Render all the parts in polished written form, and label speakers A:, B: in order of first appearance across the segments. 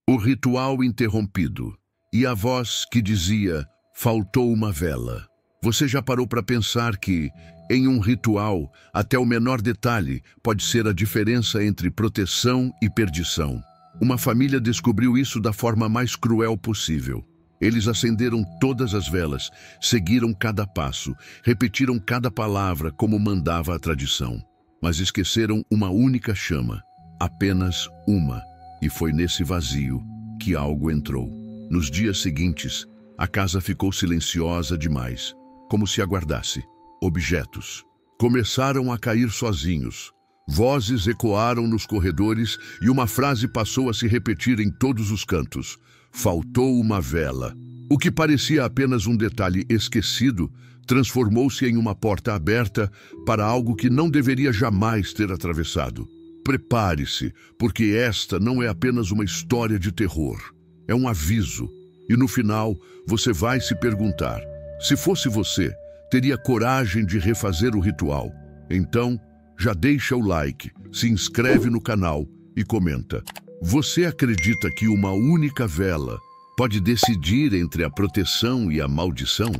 A: O ritual interrompido. E a voz que dizia, faltou uma vela. Você já parou para pensar que, em um ritual, até o menor detalhe pode ser a diferença entre proteção e perdição? Uma família descobriu isso da forma mais cruel possível. Eles acenderam todas as velas, seguiram cada passo, repetiram cada palavra como mandava a tradição. Mas esqueceram uma única chama, apenas uma, e foi nesse vazio que algo entrou. Nos dias seguintes, a casa ficou silenciosa demais, como se aguardasse. Objetos começaram a cair sozinhos. Vozes ecoaram nos corredores e uma frase passou a se repetir em todos os cantos. Faltou uma vela. O que parecia apenas um detalhe esquecido transformou-se em uma porta aberta para algo que não deveria jamais ter atravessado. Prepare-se, porque esta não é apenas uma história de terror. É um aviso. E no final, você vai se perguntar, se fosse você, teria coragem de refazer o ritual? Então, já deixa o like, se inscreve no canal e comenta. Você acredita que uma única vela pode decidir entre a proteção e a maldição?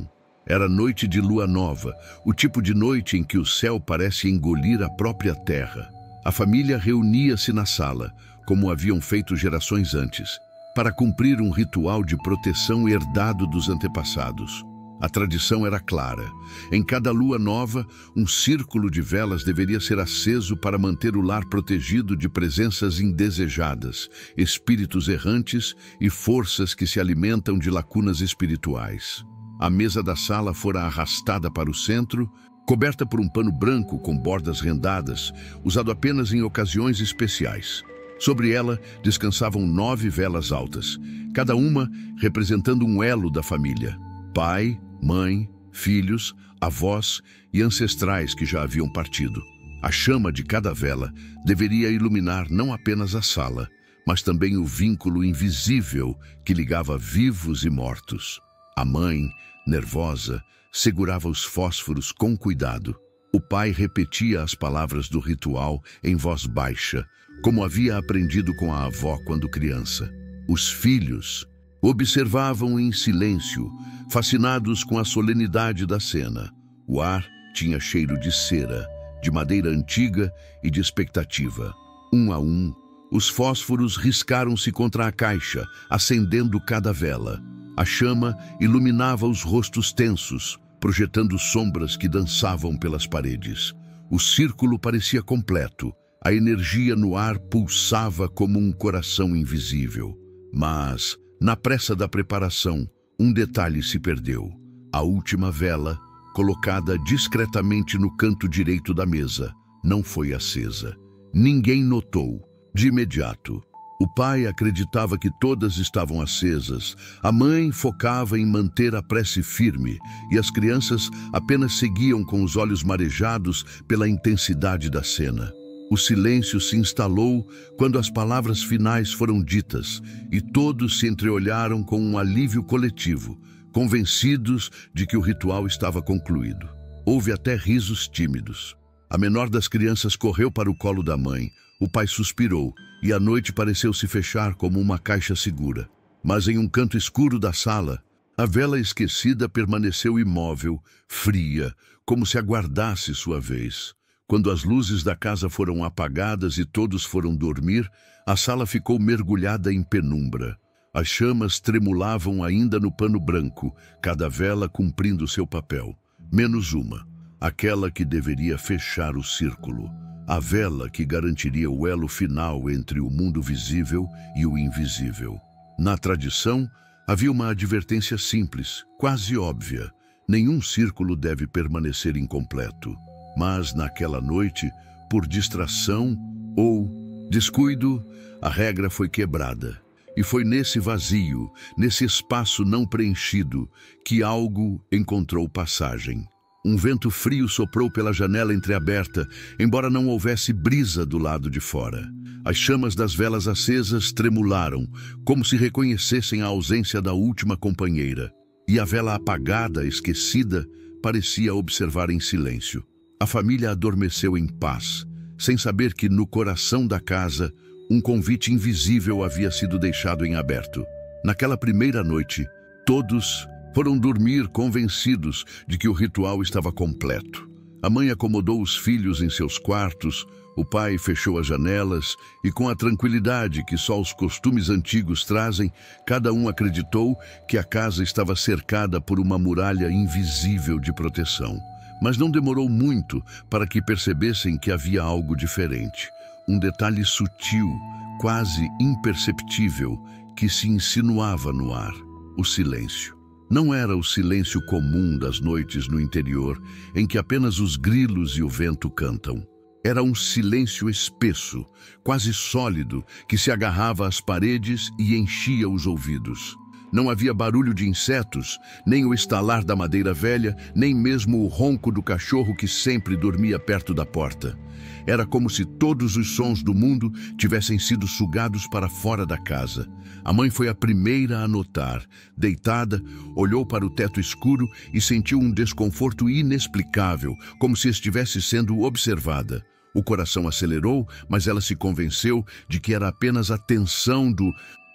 A: Era noite de lua nova, o tipo de noite em que o céu parece engolir a própria terra. A família reunia-se na sala, como haviam feito gerações antes, para cumprir um ritual de proteção herdado dos antepassados. A tradição era clara. Em cada lua nova, um círculo de velas deveria ser aceso para manter o lar protegido de presenças indesejadas, espíritos errantes e forças que se alimentam de lacunas espirituais. A mesa da sala fora arrastada para o centro, coberta por um pano branco com bordas rendadas, usado apenas em ocasiões especiais. Sobre ela descansavam 9 velas altas, cada uma representando um elo da família. Pai, mãe, filhos, avós e ancestrais que já haviam partido. A chama de cada vela deveria iluminar não apenas a sala, mas também o vínculo invisível que ligava vivos e mortos. A mãe, nervosa, segurava os fósforos com cuidado. O pai repetia as palavras do ritual em voz baixa, como havia aprendido com a avó quando criança. Os filhos observavam em silêncio, fascinados com a solenidade da cena. O ar tinha cheiro de cera, de madeira antiga e de expectativa. Um a um, os fósforos riscaram-se contra a caixa, acendendo cada vela. A chama iluminava os rostos tensos, projetando sombras que dançavam pelas paredes. O círculo parecia completo. A energia no ar pulsava como um coração invisível. Mas, na pressa da preparação, um detalhe se perdeu. A última vela, colocada discretamente no canto direito da mesa, não foi acesa. Ninguém notou. De imediato, o pai acreditava que todas estavam acesas, a mãe focava em manter a prece firme e as crianças apenas seguiam com os olhos marejados pela intensidade da cena. O silêncio se instalou quando as palavras finais foram ditas e todos se entreolharam com um alívio coletivo, convencidos de que o ritual estava concluído. Houve até risos tímidos. A menor das crianças correu para o colo da mãe. O pai suspirou e a noite pareceu se fechar como uma caixa segura. Mas em um canto escuro da sala, a vela esquecida permaneceu imóvel, fria, como se aguardasse sua vez. Quando as luzes da casa foram apagadas e todos foram dormir, a sala ficou mergulhada em penumbra. As chamas tremulavam ainda no pano branco, cada vela cumprindo seu papel. Menos uma, aquela que deveria fechar o círculo. A vela que garantiria o elo final entre o mundo visível e o invisível. Na tradição, havia uma advertência simples, quase óbvia. Nenhum círculo deve permanecer incompleto. Mas naquela noite, por distração ou descuido, a regra foi quebrada. E foi nesse vazio, nesse espaço não preenchido, que algo encontrou passagem. Um vento frio soprou pela janela entreaberta, embora não houvesse brisa do lado de fora. As chamas das velas acesas tremularam, como se reconhecessem a ausência da última companheira. E a vela apagada, esquecida, parecia observar em silêncio. A família adormeceu em paz, sem saber que no coração da casa Um convite invisível havia sido deixado em aberto. Naquela primeira noite, todos foram dormir convencidos de que o ritual estava completo. A mãe acomodou os filhos em seus quartos, o pai fechou as janelas e, com a tranquilidade que só os costumes antigos trazem, cada um acreditou que a casa estava cercada por uma muralha invisível de proteção. Mas não demorou muito para que percebessem que havia algo diferente. Um detalhe sutil, quase imperceptível, que se insinuava no ar: o silêncio. Não era o silêncio comum das noites no interior, em que apenas os grilos e o vento cantam. Era um silêncio espesso, quase sólido, que se agarrava às paredes e enchia os ouvidos. Não havia barulho de insetos, nem o estalar da madeira velha, nem mesmo o ronco do cachorro que sempre dormia perto da porta. Era como se todos os sons do mundo tivessem sido sugados para fora da casa. A mãe foi a primeira a notar. Deitada, olhou para o teto escuro e sentiu um desconforto inexplicável, como se estivesse sendo observada. O coração acelerou, mas ela se convenceu de que era apenas a tensão do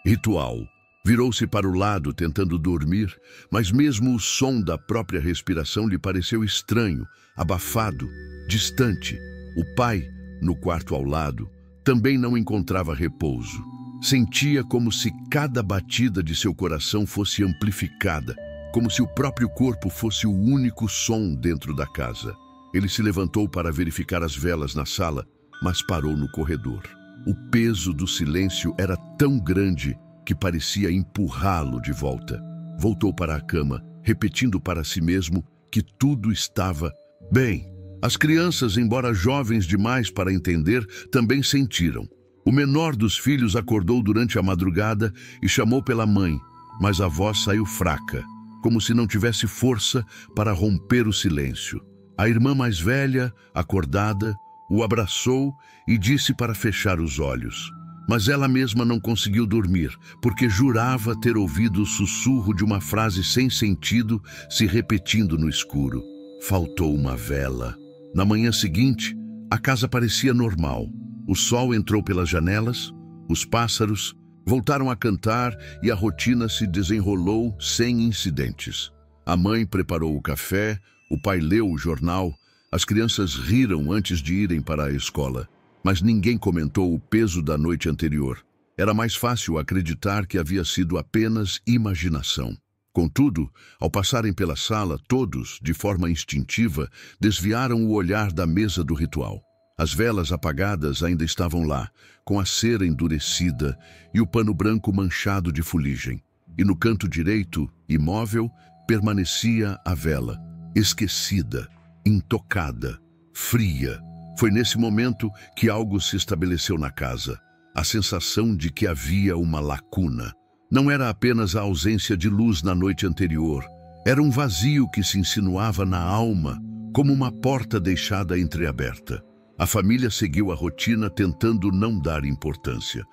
A: ritual. Virou-se para o lado, tentando dormir, mas mesmo o som da própria respiração lhe pareceu estranho, abafado, distante. O pai, no quarto ao lado, também não encontrava repouso. Sentia como se cada batida de seu coração fosse amplificada, como se o próprio corpo fosse o único som dentro da casa. Ele se levantou para verificar as velas na sala, mas parou no corredor. O peso do silêncio era tão grande que parecia empurrá-lo de volta. Voltou para a cama, repetindo para si mesmo que tudo estava bem. As crianças, embora jovens demais para entender, também sentiram. O menor dos filhos acordou durante a madrugada e chamou pela mãe, mas a voz saiu fraca, como se não tivesse força para romper o silêncio. A irmã mais velha, acordada, o abraçou e disse para fechar os olhos. Mas ela mesma não conseguiu dormir, porque jurava ter ouvido o sussurro de uma frase sem sentido se repetindo no escuro. Faltou uma vela. Na manhã seguinte, a casa parecia normal. O sol entrou pelas janelas, os pássaros voltaram a cantar e a rotina se desenrolou sem incidentes. A mãe preparou o café, o pai leu o jornal, as crianças riram antes de irem para a escola. Mas ninguém comentou o peso da noite anterior. Era mais fácil acreditar que havia sido apenas imaginação. Contudo, ao passarem pela sala, todos, de forma instintiva, desviaram o olhar da mesa do ritual. As velas apagadas ainda estavam lá, com a cera endurecida e o pano branco manchado de fuligem. E no canto direito, imóvel, permanecia a vela, esquecida, intocada, fria. Foi nesse momento que algo se estabeleceu na casa. A sensação de que havia uma lacuna. Não era apenas a ausência de luz na noite anterior. Era um vazio que se insinuava na alma, como uma porta deixada entreaberta. A família seguiu a rotina tentando não dar importância.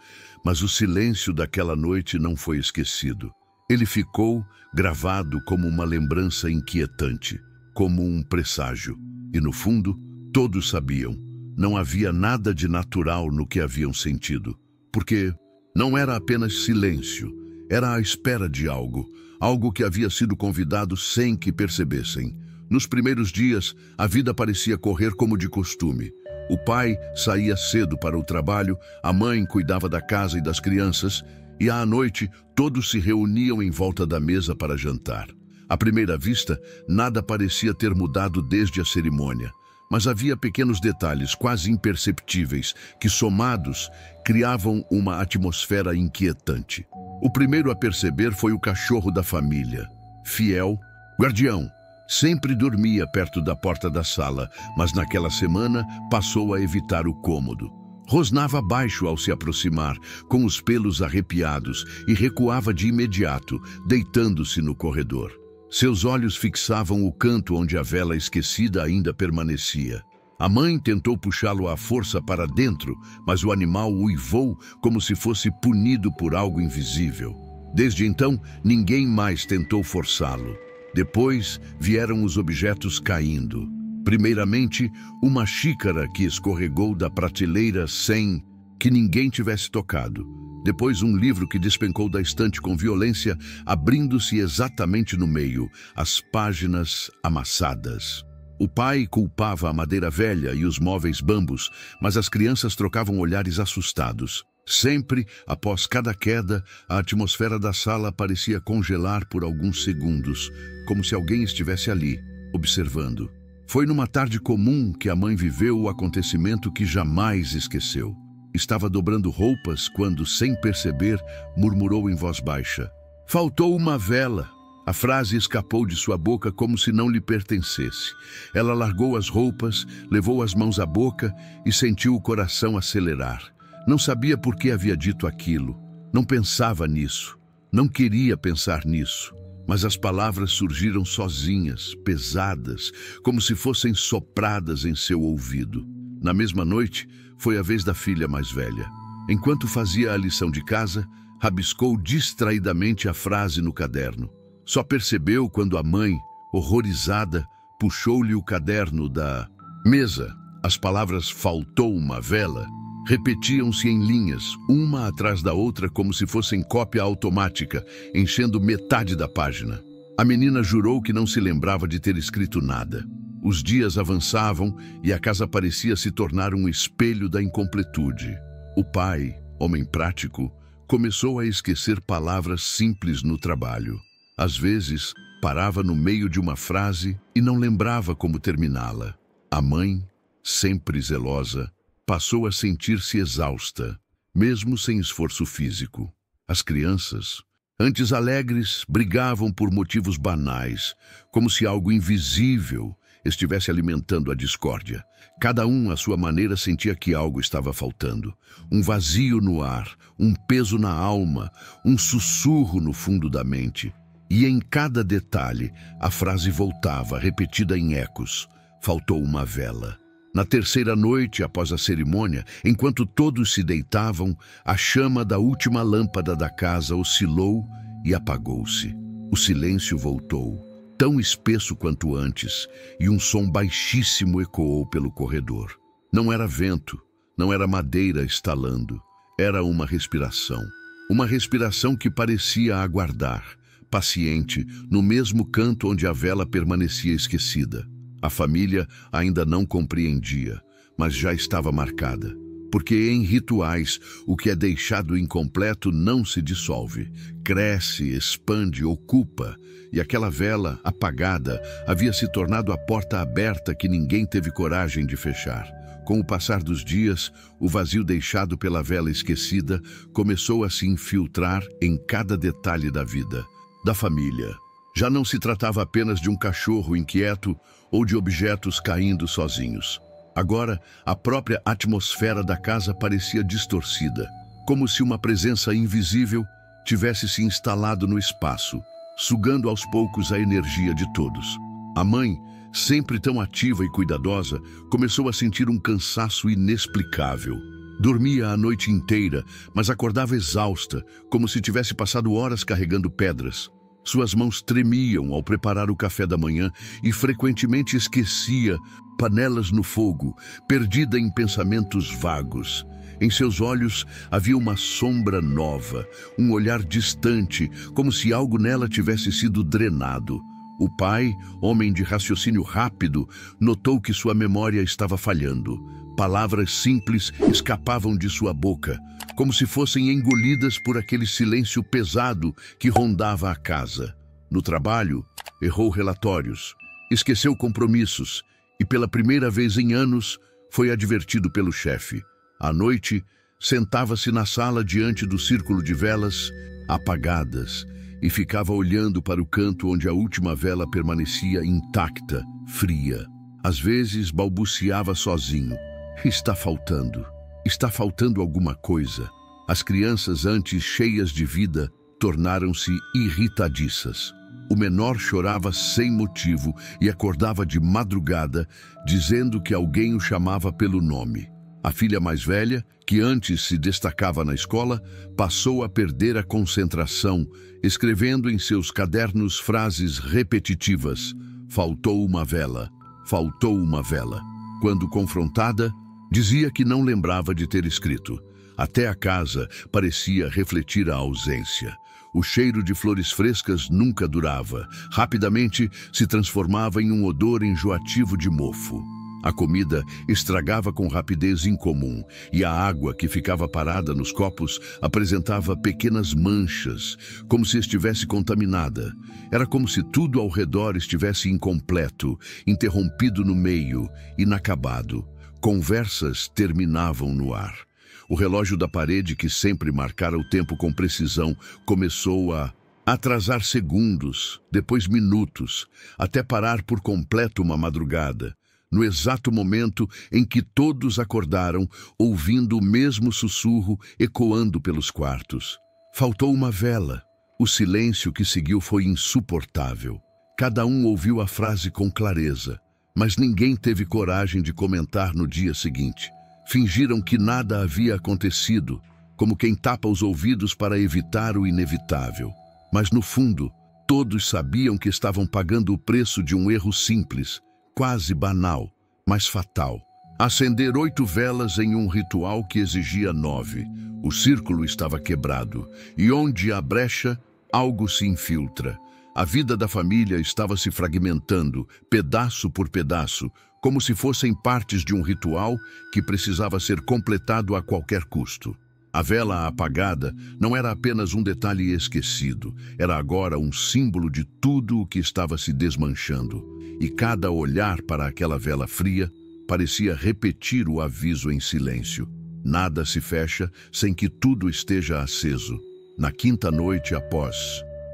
A: Mas o silêncio daquela noite não foi esquecido. Ele ficou gravado como uma lembrança inquietante, como um presságio. E no fundo, todos sabiam, não havia nada de natural no que haviam sentido, porque não era apenas silêncio, era a espera de algo, algo que havia sido convidado sem que percebessem. Nos primeiros dias, a vida parecia correr como de costume. O pai saía cedo para o trabalho, a mãe cuidava da casa e das crianças, e à noite todos se reuniam em volta da mesa para jantar. À primeira vista, nada parecia ter mudado desde a cerimônia. Mas havia pequenos detalhes quase imperceptíveis que, somados, criavam uma atmosfera inquietante. O primeiro a perceber foi o cachorro da família. Fiel, guardião, sempre dormia perto da porta da sala, mas naquela semana passou a evitar o cômodo. Rosnava baixo ao se aproximar, com os pelos arrepiados, e recuava de imediato, deitando-se no corredor. Seus olhos fixavam o canto onde a vela esquecida ainda permanecia. A mãe tentou puxá-lo à força para dentro, mas o animal uivou como se fosse punido por algo invisível. Desde então, ninguém mais tentou forçá-lo. Depois, vieram os objetos caindo. Primeiramente, uma xícara que escorregou da prateleira sem que ninguém tivesse tocado. Depois um livro que despencou da estante com violência, abrindo-se exatamente no meio, as páginas amassadas. O pai culpava a madeira velha e os móveis bambos, mas as crianças trocavam olhares assustados. Sempre, após cada queda, a atmosfera da sala parecia congelar por alguns segundos, como se alguém estivesse ali, observando. Foi numa tarde comum que a mãe viveu o acontecimento que jamais esqueceu. Estava dobrando roupas quando, sem perceber, murmurou em voz baixa: "Faltou uma vela." A frase escapou de sua boca como se não lhe pertencesse. Ela largou as roupas, levou as mãos à boca e sentiu o coração acelerar. Não sabia por que havia dito aquilo. Não pensava nisso. Não queria pensar nisso. Mas as palavras surgiram sozinhas, pesadas, como se fossem sopradas em seu ouvido. Na mesma noite, foi a vez da filha mais velha. Enquanto fazia a lição de casa, rabiscou distraidamente a frase no caderno. Só percebeu quando a mãe, horrorizada, puxou-lhe o caderno da mesa. As palavras "faltou uma vela" repetiam-se em linhas, uma atrás da outra, como se fossem cópia automática, enchendo metade da página. A menina jurou que não se lembrava de ter escrito nada. Os dias avançavam e a casa parecia se tornar um espelho da incompletude. O pai, homem prático, começou a esquecer palavras simples no trabalho. Às vezes, parava no meio de uma frase e não lembrava como terminá-la. A mãe, sempre zelosa, passou a sentir-se exausta, mesmo sem esforço físico. As crianças, antes alegres, brigavam por motivos banais, como se algo invisível estivesse alimentando a discórdia. Cada um, à sua maneira, sentia que algo estava faltando. Um vazio no ar, um peso na alma, um sussurro no fundo da mente. E em cada detalhe, a frase voltava, repetida em ecos: "Faltou uma vela." Na terceira noite, após a cerimônia, enquanto todos se deitavam, a chama da última lâmpada da casa oscilou e apagou-se. O silêncio voltou, tão espesso quanto antes, e um som baixíssimo ecoou pelo corredor. Não era vento, não era madeira estalando, era uma respiração. Uma respiração que parecia aguardar, paciente, no mesmo canto onde a vela permanecia esquecida. A família ainda não compreendia, mas já estava marcada. Porque em rituais, o que é deixado incompleto não se dissolve. Cresce, expande, ocupa. E aquela vela, apagada, havia se tornado a porta aberta que ninguém teve coragem de fechar. Com o passar dos dias, o vazio deixado pela vela esquecida começou a se infiltrar em cada detalhe da vida, da família. Já não se tratava apenas de um cachorro inquieto ou de objetos caindo sozinhos. Agora, a própria atmosfera da casa parecia distorcida, como se uma presença invisível tivesse se instalado no espaço, sugando aos poucos a energia de todos. A mãe, sempre tão ativa e cuidadosa, começou a sentir um cansaço inexplicável. Dormia a noite inteira, mas acordava exausta, como se tivesse passado horas carregando pedras. Suas mãos tremiam ao preparar o café da manhã e frequentemente esquecia panelas no fogo, perdida em pensamentos vagos. Em seus olhos havia uma sombra nova, um olhar distante, como se algo nela tivesse sido drenado. O pai, homem de raciocínio rápido, notou que sua memória estava falhando. Palavras simples escapavam de sua boca, como se fossem engolidas por aquele silêncio pesado que rondava a casa. No trabalho, errou relatórios, esqueceu compromissos e, pela primeira vez em anos, foi advertido pelo chefe. À noite, sentava-se na sala diante do círculo de velas apagadas e ficava olhando para o canto onde a última vela permanecia intacta, fria. Às vezes, balbuciava sozinho: "Está faltando alguma coisa." As crianças, antes cheias de vida, tornaram-se irritadiças. O menor chorava sem motivo e acordava de madrugada, dizendo que alguém o chamava pelo nome. A filha mais velha, que antes se destacava na escola, passou a perder a concentração, escrevendo em seus cadernos frases repetitivas: "Faltou uma vela, faltou uma vela." Quando confrontada, dizia que não lembrava de ter escrito. Até a casa parecia refletir a ausência. O cheiro de flores frescas nunca durava. Rapidamente se transformava em um odor enjoativo de mofo. A comida estragava com rapidez incomum e a água que ficava parada nos copos apresentava pequenas manchas, como se estivesse contaminada. Era como se tudo ao redor estivesse incompleto, interrompido no meio, inacabado. Conversas terminavam no ar. O relógio da parede, que sempre marcara o tempo com precisão, começou a atrasar segundos, depois minutos, até parar por completo uma madrugada. No exato momento em que todos acordaram, ouvindo o mesmo sussurro ecoando pelos quartos. Faltou uma vela. O silêncio que seguiu foi insuportável. Cada um ouviu a frase com clareza, mas ninguém teve coragem de comentar no dia seguinte. Fingiram que nada havia acontecido, como quem tapa os ouvidos para evitar o inevitável. Mas no fundo, todos sabiam que estavam pagando o preço de um erro simples, quase banal, mas fatal. Acender 8 velas em um ritual que exigia 9. O círculo estava quebrado, e onde há brecha, algo se infiltra. A vida da família estava se fragmentando, pedaço por pedaço, como se fossem partes de um ritual que precisava ser completado a qualquer custo. A vela apagada não era apenas um detalhe esquecido, era agora um símbolo de tudo o que estava se desmanchando. E cada olhar para aquela vela fria parecia repetir o aviso em silêncio. Nada se fecha sem que tudo esteja aceso. Na quinta noite após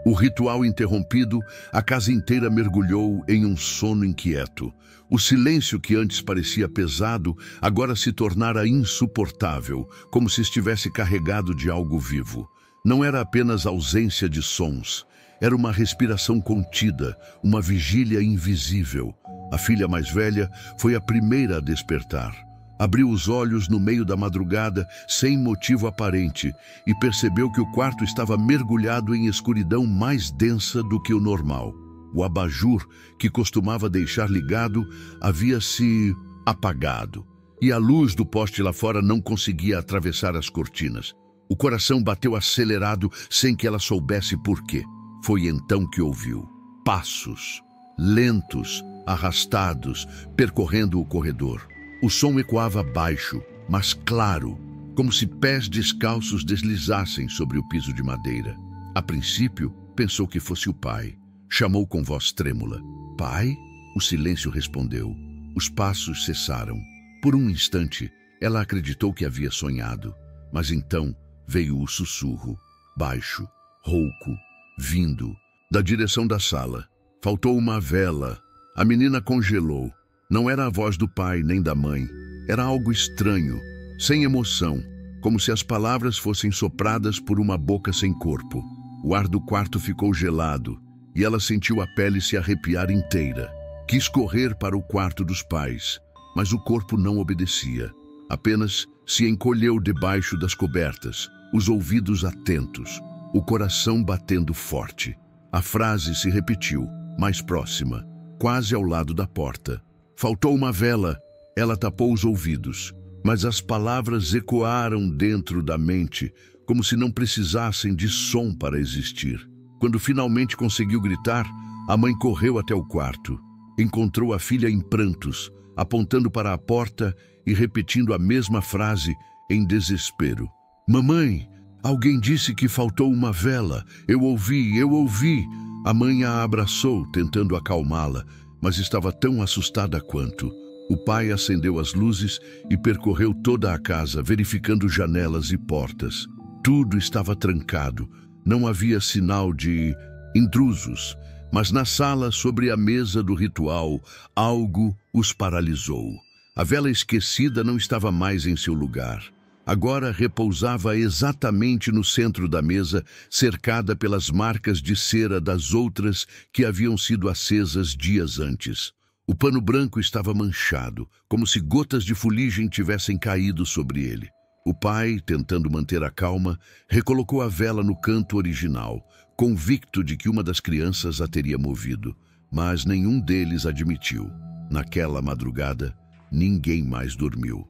A: o ritual interrompido, a casa inteira mergulhou em um sono inquieto. O silêncio que antes parecia pesado, agora se tornara insuportável, como se estivesse carregado de algo vivo. Não era apenas ausência de sons, era uma respiração contida, uma vigília invisível. A filha mais velha foi a primeira a despertar. Abriu os olhos no meio da madrugada, sem motivo aparente, e percebeu que o quarto estava mergulhado em escuridão mais densa do que o normal. O abajur, que costumava deixar ligado, havia se apagado, e a luz do poste lá fora não conseguia atravessar as cortinas. O coração bateu acelerado, sem que ela soubesse por quê. Foi então que ouviu passos, lentos, arrastados, percorrendo o corredor. O som ecoava baixo, mas claro, como se pés descalços deslizassem sobre o piso de madeira. A princípio, pensou que fosse o pai. Chamou com voz trêmula. Pai? O silêncio respondeu. Os passos cessaram. Por um instante, ela acreditou que havia sonhado. Mas então veio o sussurro, baixo, rouco, vindo da direção da sala. Faltou uma vela. A menina congelou. Não era a voz do pai nem da mãe. Era algo estranho, sem emoção, como se as palavras fossem sopradas por uma boca sem corpo. O ar do quarto ficou gelado e ela sentiu a pele se arrepiar inteira. Quis correr para o quarto dos pais, mas o corpo não obedecia. Apenas se encolheu debaixo das cobertas, os ouvidos atentos, o coração batendo forte. A frase se repetiu, mais próxima, quase ao lado da porta. Faltou uma vela. Ela tapou os ouvidos, mas as palavras ecoaram dentro da mente, como se não precisassem de som para existir. Quando finalmente conseguiu gritar, a mãe correu até o quarto. Encontrou a filha em prantos, apontando para a porta e repetindo a mesma frase em desespero. Mamãe, alguém disse que faltou uma vela. Eu ouvi, eu ouvi. A mãe a abraçou, tentando acalmá-la, mas estava tão assustada quanto. O pai acendeu as luzes e percorreu toda a casa, verificando janelas e portas. Tudo estava trancado. Não havia sinal de intrusos, mas na sala, sobre a mesa do ritual, algo os paralisou. A vela esquecida não estava mais em seu lugar. Agora repousava exatamente no centro da mesa, cercada pelas marcas de cera das outras que haviam sido acesas dias antes. O pano branco estava manchado, como se gotas de fuligem tivessem caído sobre ele. O pai, tentando manter a calma, recolocou a vela no canto original, convicto de que uma das crianças a teria movido, mas nenhum deles admitiu. Naquela madrugada, ninguém mais dormiu.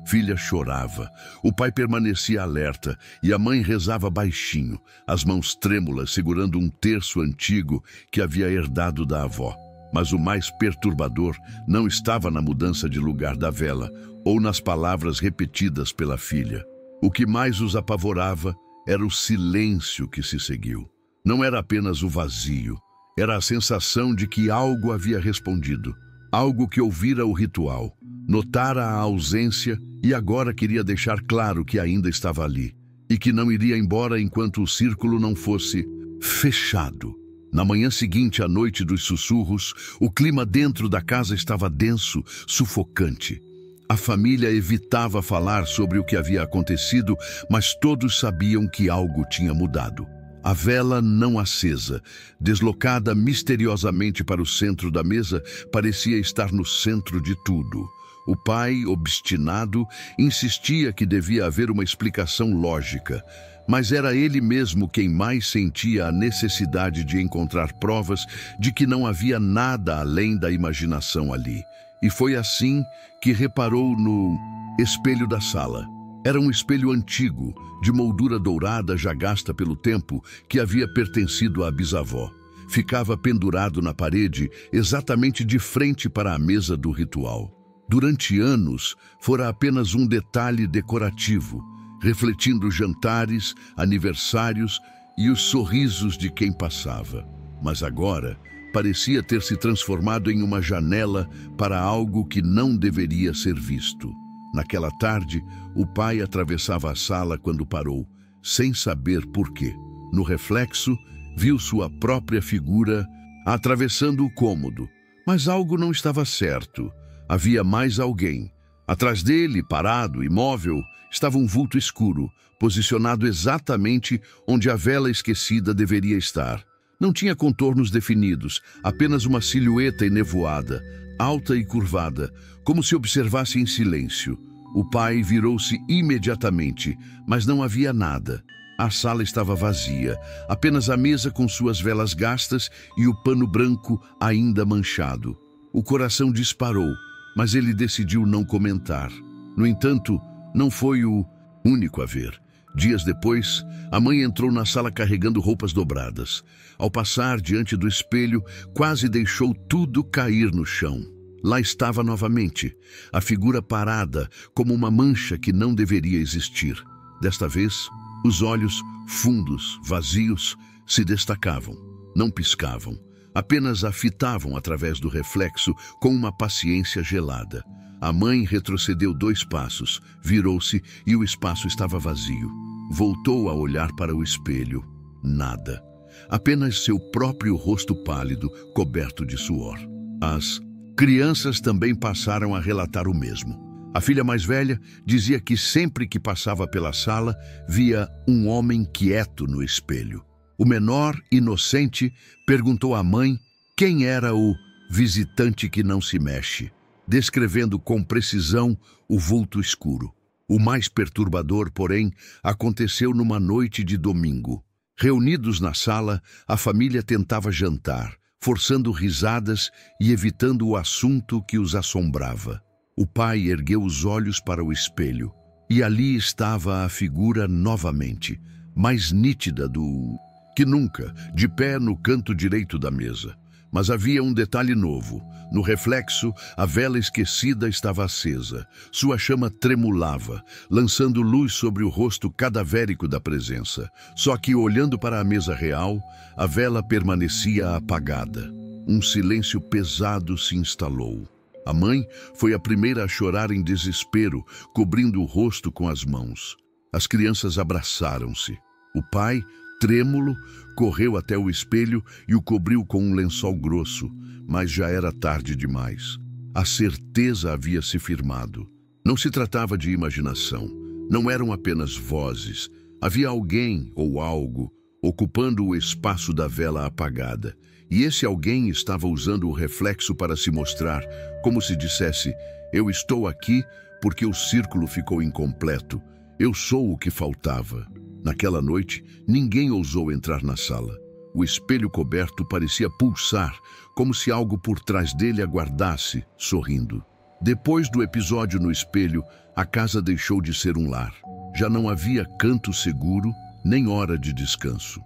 A: Filha chorava, o pai permanecia alerta e a mãe rezava baixinho, as mãos trêmulas segurando um terço antigo que havia herdado da avó. Mas o mais perturbador não estava na mudança de lugar da vela ou nas palavras repetidas pela filha. O que mais os apavorava era o silêncio que se seguiu. Não era apenas o vazio, era a sensação de que algo havia respondido, algo que ouvira o ritual, notara a ausência e agora queria deixar claro que ainda estava ali e que não iria embora enquanto o círculo não fosse fechado. Na manhã seguinte, à noite dos sussurros, o clima dentro da casa estava denso, sufocante. A família evitava falar sobre o que havia acontecido, mas todos sabiam que algo tinha mudado. A vela não acesa, deslocada misteriosamente para o centro da mesa, parecia estar no centro de tudo. O pai, obstinado, insistia que devia haver uma explicação lógica, mas era ele mesmo quem mais sentia a necessidade de encontrar provas de que não havia nada além da imaginação ali. E foi assim que reparou no espelho da sala. Era um espelho antigo, de moldura dourada já gasta pelo tempo, que havia pertencido à bisavó. Ficava pendurado na parede, exatamente de frente para a mesa do ritual. Durante anos, fora apenas um detalhe decorativo, refletindo jantares, aniversários e os sorrisos de quem passava. Mas agora, parecia ter se transformado em uma janela para algo que não deveria ser visto. Naquela tarde, o pai atravessava a sala quando parou, sem saber por quê. No reflexo, viu sua própria figura atravessando o cômodo, mas algo não estava certo. Havia mais alguém. Atrás dele, parado, imóvel, estava um vulto escuro, posicionado exatamente onde a vela esquecida deveria estar. Não tinha contornos definidos, apenas uma silhueta enevoada, alta e curvada, como se observasse em silêncio. O pai virou-se imediatamente, mas não havia nada. A sala estava vazia, apenas a mesa com suas velas gastas e o pano branco ainda manchado. O coração disparou, mas ele decidiu não comentar. No entanto, não foi o único a ver. Dias depois, a mãe entrou na sala carregando roupas dobradas. Ao passar diante do espelho, quase deixou tudo cair no chão. Lá estava novamente, a figura parada, como uma mancha que não deveria existir. Desta vez, os olhos, fundos, vazios, se destacavam. Não piscavam, apenas a fitavam através do reflexo com uma paciência gelada. A mãe retrocedeu 2 passos, virou-se e o espaço estava vazio. Voltou a olhar para o espelho. Nada. Apenas seu próprio rosto pálido, coberto de suor. As crianças também passaram a relatar o mesmo. A filha mais velha dizia que sempre que passava pela sala, via um homem quieto no espelho. O menor, inocente, perguntou à mãe quem era o visitante que não se mexe, descrevendo com precisão o vulto escuro. O mais perturbador, porém, aconteceu numa noite de domingo. Reunidos na sala, a família tentava jantar, forçando risadas e evitando o assunto que os assombrava. O pai ergueu os olhos para o espelho, e ali estava a figura novamente, mais nítida do que nunca, de pé no canto direito da mesa. Mas havia um detalhe novo. No reflexo, a vela esquecida estava acesa. Sua chama tremulava, lançando luz sobre o rosto cadavérico da presença. Só que, olhando para a mesa real, a vela permanecia apagada. Um silêncio pesado se instalou. A mãe foi a primeira a chorar em desespero, cobrindo o rosto com as mãos. As crianças abraçaram-se. O pai, trêmulo, correu até o espelho e o cobriu com um lençol grosso, mas já era tarde demais. A certeza havia se firmado. Não se tratava de imaginação, não eram apenas vozes. Havia alguém ou algo ocupando o espaço da vela apagada, e esse alguém estava usando o reflexo para se mostrar, como se dissesse: eu estou aqui porque o círculo ficou incompleto, eu sou o que faltava. Naquela noite, ninguém ousou entrar na sala. O espelho coberto parecia pulsar, como se algo por trás dele aguardasse, sorrindo. Depois do episódio no espelho, a casa deixou de ser um lar. Já não havia canto seguro, nem hora de descanso.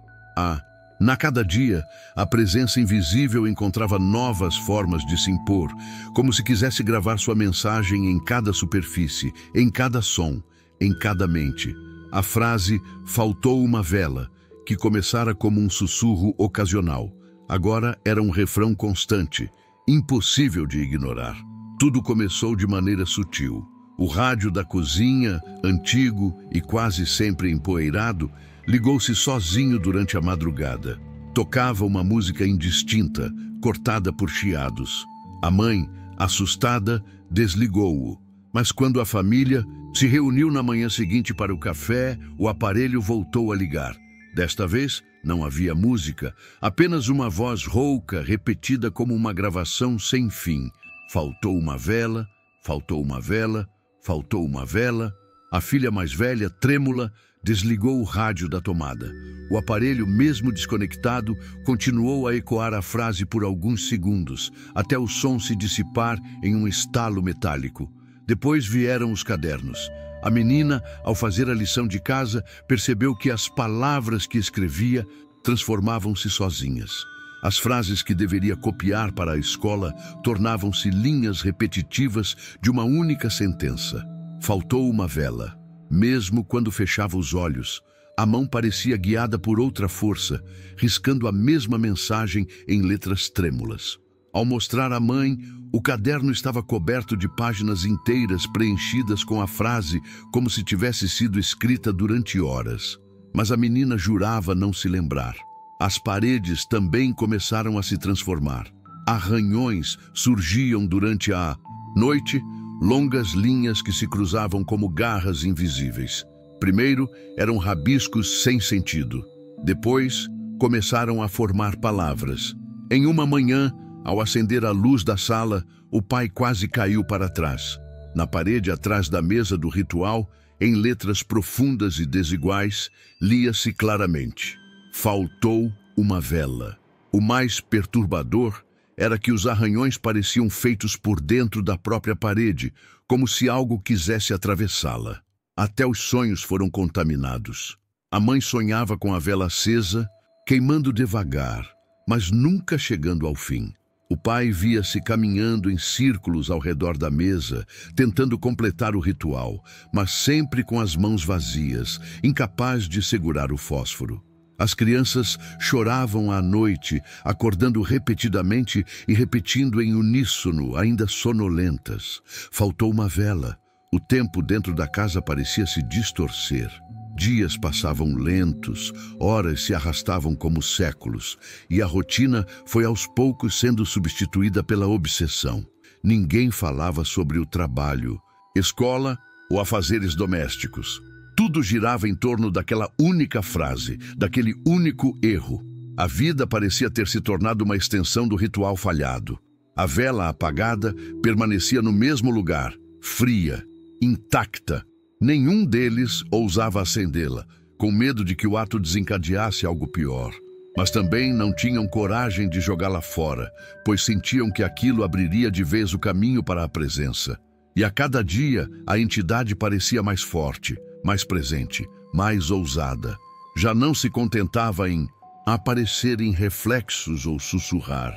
A: Na cada dia, a presença invisível encontrava novas formas de se impor, como se quisesse gravar sua mensagem em cada superfície, em cada som, em cada mente. A frase "faltou uma vela", que começara como um sussurro ocasional, agora era um refrão constante, impossível de ignorar. Tudo começou de maneira sutil. O rádio da cozinha, antigo e quase sempre empoeirado, ligou-se sozinho durante a madrugada. Tocava uma música indistinta, cortada por chiados. A mãe, assustada, desligou-o. Mas quando a família se reuniu na manhã seguinte para o café, o aparelho voltou a ligar. Desta vez, não havia música, apenas uma voz rouca, repetida como uma gravação sem fim. Faltou uma vela, faltou uma vela, faltou uma vela. A filha mais velha, trêmula, desligou o rádio da tomada. O aparelho, mesmo desconectado, continuou a ecoar a frase por alguns segundos, até o som se dissipar em um estalo metálico. Depois vieram os cadernos. A menina, ao fazer a lição de casa, percebeu que as palavras que escrevia transformavam-se sozinhas. As frases que deveria copiar para a escola tornavam-se linhas repetitivas de uma única sentença. Faltou uma vela. Mesmo quando fechava os olhos, a mão parecia guiada por outra força, riscando a mesma mensagem em letras trêmulas. Ao mostrar à mãe, o caderno estava coberto de páginas inteiras preenchidas com a frase como se tivesse sido escrita durante horas. Mas a menina jurava não se lembrar. As paredes também começaram a se transformar. Arranhões surgiam durante a noite, longas linhas que se cruzavam como garras invisíveis. Primeiro, eram rabiscos sem sentido. Depois, começaram a formar palavras. Em uma manhã, ao acender a luz da sala, o pai quase caiu para trás. Na parede atrás da mesa do ritual, em letras profundas e desiguais, lia-se claramente: faltou uma vela. O mais perturbador era que os arranhões pareciam feitos por dentro da própria parede, como se algo quisesse atravessá-la. Até os sonhos foram contaminados. A mãe sonhava com a vela acesa, queimando devagar, mas nunca chegando ao fim. O pai via-se caminhando em círculos ao redor da mesa, tentando completar o ritual, mas sempre com as mãos vazias, incapaz de segurar o fósforo. As crianças choravam à noite, acordando repetidamente e repetindo em uníssono, ainda sonolentas. Faltou uma vela. O tempo dentro da casa parecia se distorcer. Dias passavam lentos, horas se arrastavam como séculos, e a rotina foi aos poucos sendo substituída pela obsessão. Ninguém falava sobre o trabalho, escola ou afazeres domésticos. Tudo girava em torno daquela única frase, daquele único erro. A vida parecia ter se tornado uma extensão do ritual falhado. A vela apagada permanecia no mesmo lugar, fria, intacta. Nenhum deles ousava acendê-la, com medo de que o ato desencadeasse algo pior. Mas também não tinham coragem de jogá-la fora, pois sentiam que aquilo abriria de vez o caminho para a presença. E a cada dia, a entidade parecia mais forte, mais presente, mais ousada. Já não se contentava em aparecer em reflexos ou sussurrar.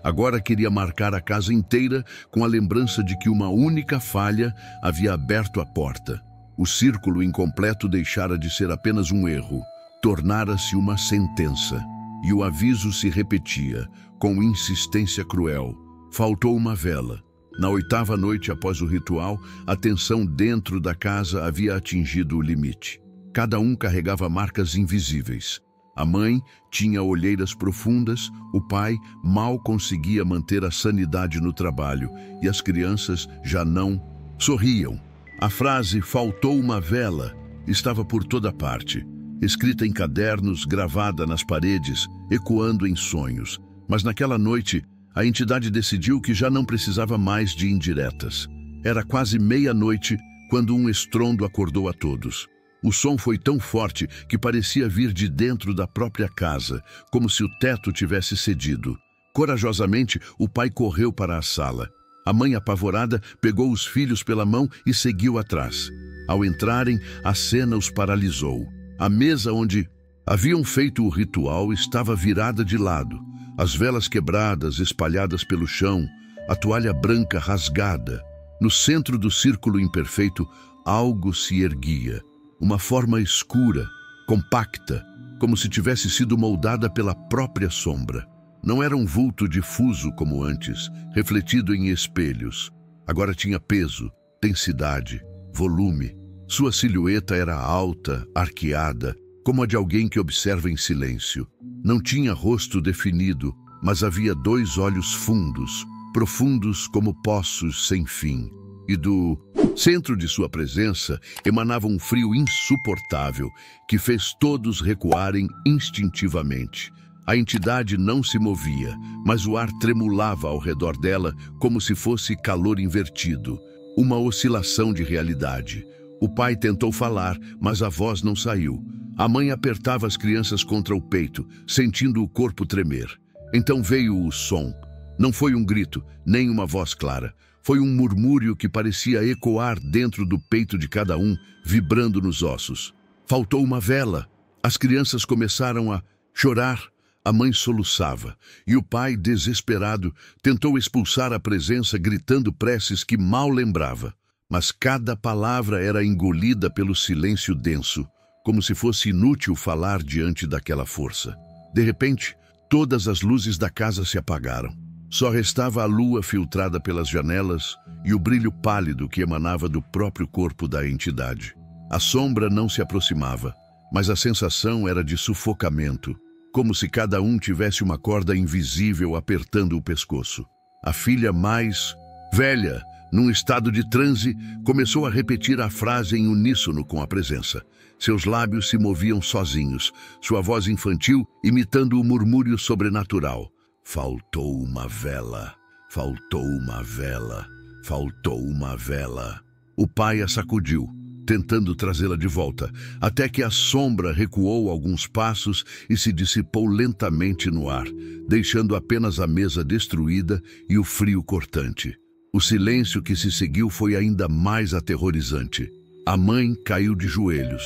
A: Agora queria marcar a casa inteira com a lembrança de que uma única falha havia aberto a porta. O círculo incompleto deixara de ser apenas um erro, tornara-se uma sentença. E o aviso se repetia, com insistência cruel. Faltou uma vela. Na 8ª noite após o ritual, a tensão dentro da casa havia atingido o limite. Cada um carregava marcas invisíveis. A mãe tinha olheiras profundas, o pai mal conseguia manter a sanidade no trabalho e as crianças já não sorriam. A frase "faltou uma vela" estava por toda parte, escrita em cadernos, gravada nas paredes, ecoando em sonhos. Mas naquela noite, a entidade decidiu que já não precisava mais de indiretas. Era quase meia-noite quando um estrondo acordou a todos. O som foi tão forte que parecia vir de dentro da própria casa, como se o teto tivesse cedido. Corajosamente, o pai correu para a sala. A mãe, apavorada, pegou os filhos pela mão e seguiu atrás. Ao entrarem, a cena os paralisou. A mesa onde haviam feito o ritual estava virada de lado. As velas quebradas, espalhadas pelo chão, a toalha branca rasgada. No centro do círculo imperfeito, algo se erguia. Uma forma escura, compacta, como se tivesse sido moldada pela própria sombra. Não era um vulto difuso como antes, refletido em espelhos. Agora tinha peso, densidade, volume. Sua silhueta era alta, arqueada, como a de alguém que observa em silêncio. Não tinha rosto definido, mas havia 2 olhos fundos, profundos como poços sem fim. E do centro de sua presença emanava um frio insuportável que fez todos recuarem instintivamente. A entidade não se movia, mas o ar tremulava ao redor dela como se fosse calor invertido, uma oscilação de realidade. O pai tentou falar, mas a voz não saiu. A mãe apertava as crianças contra o peito, sentindo o corpo tremer. Então veio o som. Não foi um grito, nem uma voz clara. Foi um murmúrio que parecia ecoar dentro do peito de cada um, vibrando nos ossos. Faltou uma vela. As crianças começaram a chorar. A mãe soluçava, e o pai, desesperado, tentou expulsar a presença gritando preces que mal lembrava. Mas cada palavra era engolida pelo silêncio denso, como se fosse inútil falar diante daquela força. De repente, todas as luzes da casa se apagaram. Só restava a lua filtrada pelas janelas e o brilho pálido que emanava do próprio corpo da entidade. A sombra não se aproximava, mas a sensação era de sufocamento, como se cada um tivesse uma corda invisível apertando o pescoço. A filha mais velha, num estado de transe, começou a repetir a frase em uníssono com a presença. Seus lábios se moviam sozinhos, sua voz infantil imitando o murmúrio sobrenatural. Faltou uma vela, faltou uma vela, faltou uma vela. O pai a sacudiu, tentando trazê-la de volta, até que a sombra recuou alguns passos e se dissipou lentamente no ar, deixando apenas a mesa destruída e o frio cortante. O silêncio que se seguiu foi ainda mais aterrorizante. A mãe caiu de joelhos,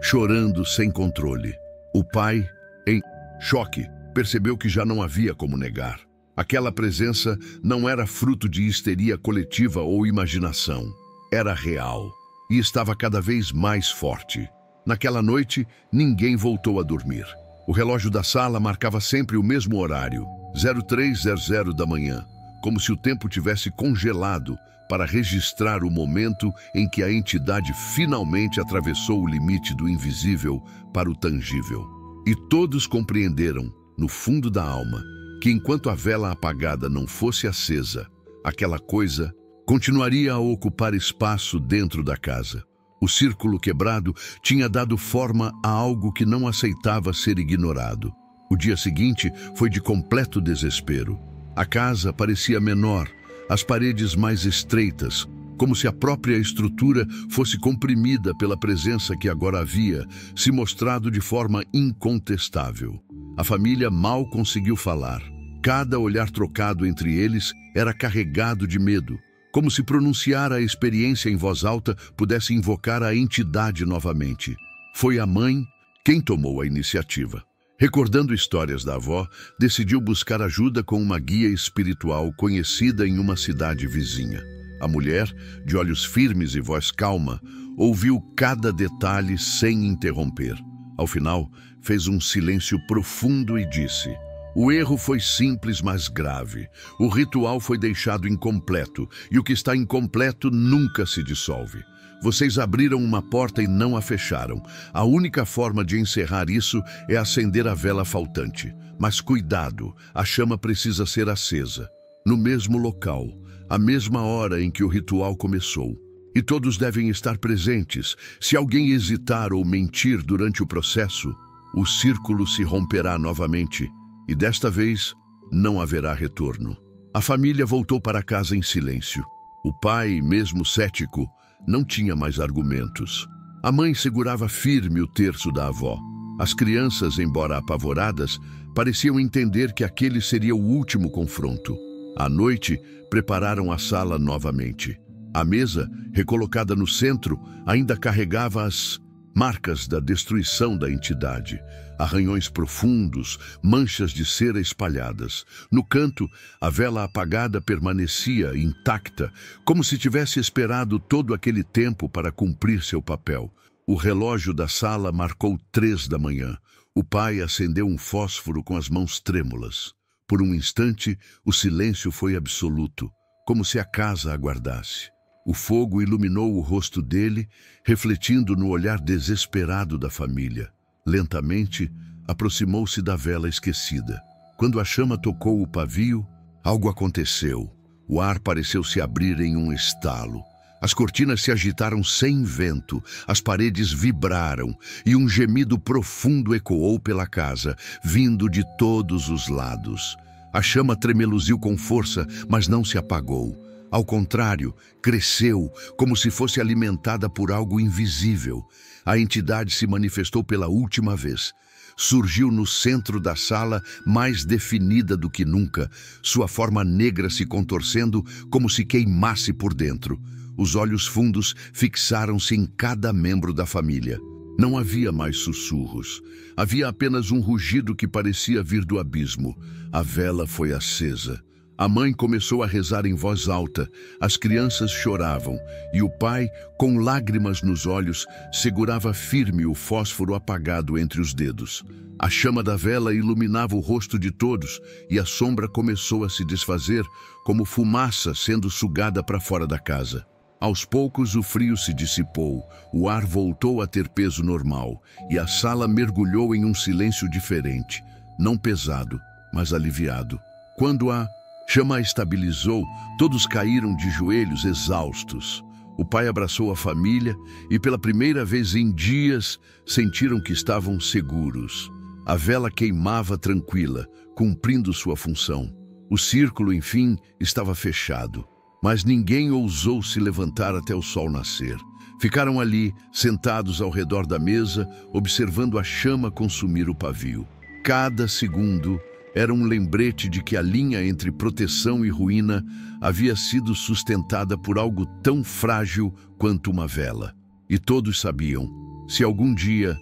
A: chorando sem controle. O pai, em choque, percebeu que já não havia como negar. Aquela presença não era fruto de histeria coletiva ou imaginação. Era real. E estava cada vez mais forte. Naquela noite, ninguém voltou a dormir. O relógio da sala marcava sempre o mesmo horário, 0300 da manhã, como se o tempo tivesse congelado para registrar o momento em que a entidade finalmente atravessou o limite do invisível para o tangível. E todos compreenderam, no fundo da alma, que enquanto a vela apagada não fosse acesa, aquela coisa continuaria a ocupar espaço dentro da casa. O círculo quebrado tinha dado forma a algo que não aceitava ser ignorado. O dia seguinte foi de completo desespero. A casa parecia menor, as paredes mais estreitas, como se a própria estrutura fosse comprimida pela presença que agora havia se mostrado de forma incontestável. A família mal conseguiu falar. Cada olhar trocado entre eles era carregado de medo, como se pronunciar a experiência em voz alta pudesse invocar a entidade novamente. Foi a mãe quem tomou a iniciativa. Recordando histórias da avó, decidiu buscar ajuda com uma guia espiritual conhecida em uma cidade vizinha. A mulher, de olhos firmes e voz calma, ouviu cada detalhe sem interromper. Ao final, fez um silêncio profundo e disse: "O erro foi simples, mas grave. O ritual foi deixado incompleto, e o que está incompleto nunca se dissolve. Vocês abriram uma porta e não a fecharam. A única forma de encerrar isso é acender a vela faltante. Mas cuidado, a chama precisa ser acesa, no mesmo local, à mesma hora em que o ritual começou. E todos devem estar presentes. Se alguém hesitar ou mentir durante o processo, o círculo se romperá novamente. E desta vez, não haverá retorno." A família voltou para casa em silêncio. O pai, mesmo cético, não tinha mais argumentos. A mãe segurava firme o terço da avó. As crianças, embora apavoradas, pareciam entender que aquele seria o último confronto. À noite, prepararam a sala novamente. A mesa, recolocada no centro, ainda carregava as marcas da destruição da entidade. Arranhões profundos, manchas de cera espalhadas. No canto, a vela apagada permanecia intacta, como se tivesse esperado todo aquele tempo para cumprir seu papel. O relógio da sala marcou 3 da manhã. O pai acendeu um fósforo com as mãos trêmulas. Por um instante, o silêncio foi absoluto, como se a casa aguardasse. O fogo iluminou o rosto dele, refletindo no olhar desesperado da família. Lentamente, aproximou-se da vela esquecida. Quando a chama tocou o pavio, algo aconteceu. O ar pareceu se abrir em um estalo. As cortinas se agitaram sem vento, as paredes vibraram e um gemido profundo ecoou pela casa, vindo de todos os lados. A chama tremeluziu com força, mas não se apagou. Ao contrário, cresceu, como se fosse alimentada por algo invisível. A entidade se manifestou pela última vez. Surgiu no centro da sala, mais definida do que nunca, sua forma negra se contorcendo como se queimasse por dentro. Os olhos fundos fixaram-se em cada membro da família. Não havia mais sussurros. Havia apenas um rugido que parecia vir do abismo. A vela foi acesa. A mãe começou a rezar em voz alta, as crianças choravam, e o pai, com lágrimas nos olhos, segurava firme o fósforo apagado entre os dedos. A chama da vela iluminava o rosto de todos, e a sombra começou a se desfazer, como fumaça sendo sugada para fora da casa. Aos poucos o frio se dissipou, o ar voltou a ter peso normal, e a sala mergulhou em um silêncio diferente, não pesado, mas aliviado. Quando a chama estabilizou, todos caíram de joelhos exaustos. O pai abraçou a família e, pela primeira vez em dias, sentiram que estavam seguros. A vela queimava tranquila, cumprindo sua função. O círculo, enfim, estava fechado. Mas ninguém ousou se levantar até o sol nascer. Ficaram ali, sentados ao redor da mesa, observando a chama consumir o pavio. Cada segundo era um lembrete de que a linha entre proteção e ruína havia sido sustentada por algo tão frágil quanto uma vela. E todos sabiam, se algum dia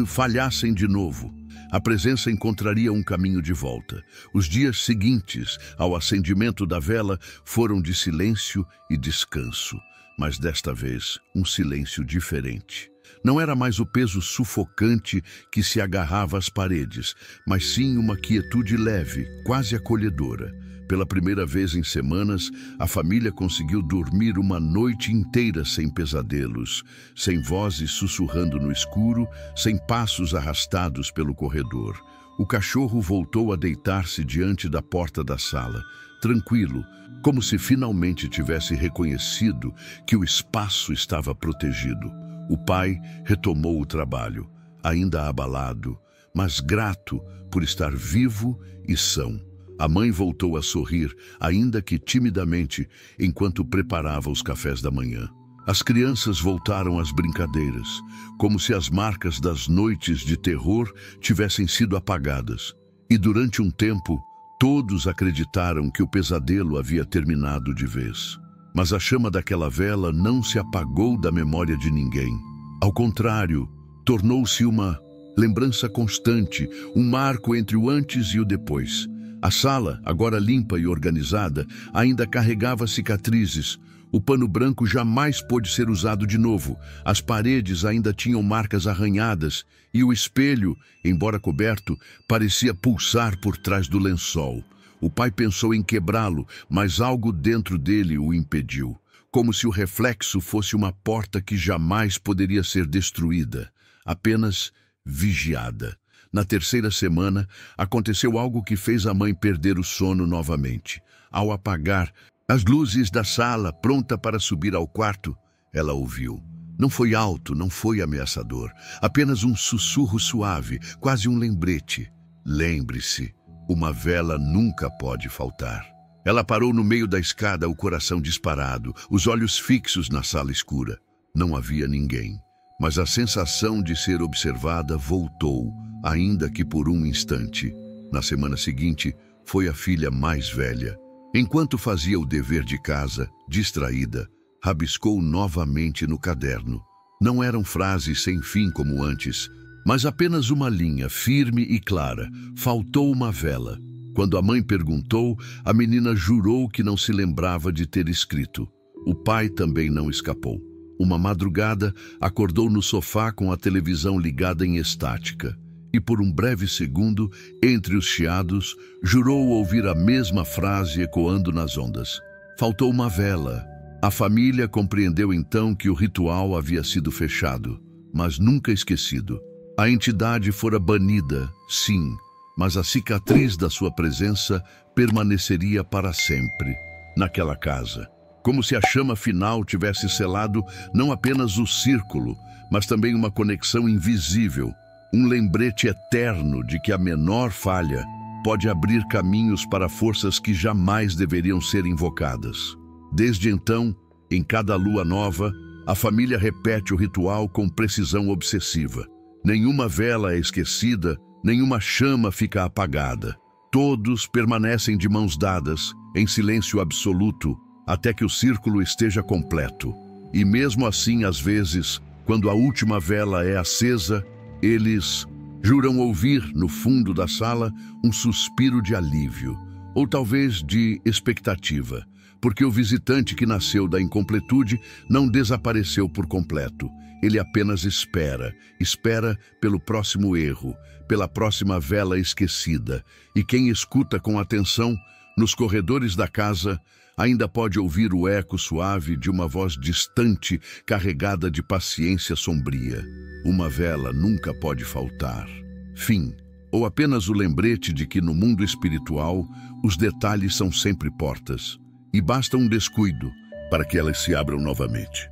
A: falhassem de novo, a presença encontraria um caminho de volta. Os dias seguintes ao acendimento da vela foram de silêncio e descanso, mas desta vez um silêncio diferente. Não era mais o peso sufocante que se agarrava às paredes, mas sim uma quietude leve, quase acolhedora. Pela primeira vez em semanas, a família conseguiu dormir uma noite inteira sem pesadelos, sem vozes sussurrando no escuro, sem passos arrastados pelo corredor. O cachorro voltou a deitar-se diante da porta da sala, tranquilo, como se finalmente tivesse reconhecido que o espaço estava protegido. O pai retomou o trabalho, ainda abalado, mas grato por estar vivo e são. A mãe voltou a sorrir, ainda que timidamente, enquanto preparava os cafés da manhã. As crianças voltaram às brincadeiras, como se as marcas das noites de terror tivessem sido apagadas. E durante um tempo, todos acreditaram que o pesadelo havia terminado de vez. Mas a chama daquela vela não se apagou da memória de ninguém. Ao contrário, tornou-se uma lembrança constante, um marco entre o antes e o depois. A sala, agora limpa e organizada, ainda carregava cicatrizes. O pano branco jamais pôde ser usado de novo. As paredes ainda tinham marcas arranhadas e o espelho, embora coberto, parecia pulsar por trás do lençol. O pai pensou em quebrá-lo, mas algo dentro dele o impediu. Como se o reflexo fosse uma porta que jamais poderia ser destruída, apenas vigiada. Na terceira semana, aconteceu algo que fez a mãe perder o sono novamente. Ao apagar as luzes da sala, pronta para subir ao quarto, ela ouviu. Não foi alto, não foi ameaçador, apenas um sussurro suave, quase um lembrete. Lembre-se, uma vela nunca pode faltar. Ela parou no meio da escada, o coração disparado, os olhos fixos na sala escura. Não havia ninguém, mas a sensação de ser observada voltou, ainda que por um instante. Na semana seguinte, foi a filha mais velha. Enquanto fazia o dever de casa, distraída, rabiscou novamente no caderno. Não eram frases sem fim como antes, mas apenas uma linha firme e clara. Faltou uma vela. Quando a mãe perguntou, a menina jurou que não se lembrava de ter escrito. O pai também não escapou. Uma madrugada, acordou no sofá com a televisão ligada em estática. E por um breve segundo, entre os chiados, jurou ouvir a mesma frase ecoando nas ondas. Faltou uma vela. A família compreendeu então que o ritual havia sido fechado, mas nunca esquecido. A entidade fora banida, sim, mas a cicatriz da sua presença permaneceria para sempre naquela casa. Como se a chama final tivesse selado não apenas o círculo, mas também uma conexão invisível, um lembrete eterno de que a menor falha pode abrir caminhos para forças que jamais deveriam ser invocadas. Desde então, em cada lua nova, a família repete o ritual com precisão obsessiva. Nenhuma vela é esquecida, nenhuma chama fica apagada. Todos permanecem de mãos dadas, em silêncio absoluto, até que o círculo esteja completo. E mesmo assim, às vezes, quando a última vela é acesa, eles juram ouvir, no fundo da sala, um suspiro de alívio, ou talvez de expectativa, porque o visitante que nasceu da incompletude não desapareceu por completo. Ele apenas espera pelo próximo erro, pela próxima vela esquecida. E quem escuta com atenção, nos corredores da casa, ainda pode ouvir o eco suave de uma voz distante, carregada de paciência sombria. Uma vela nunca pode faltar. Fim. Ou apenas o lembrete de que no mundo espiritual, os detalhes são sempre portas, e basta um descuido para que elas se abram novamente.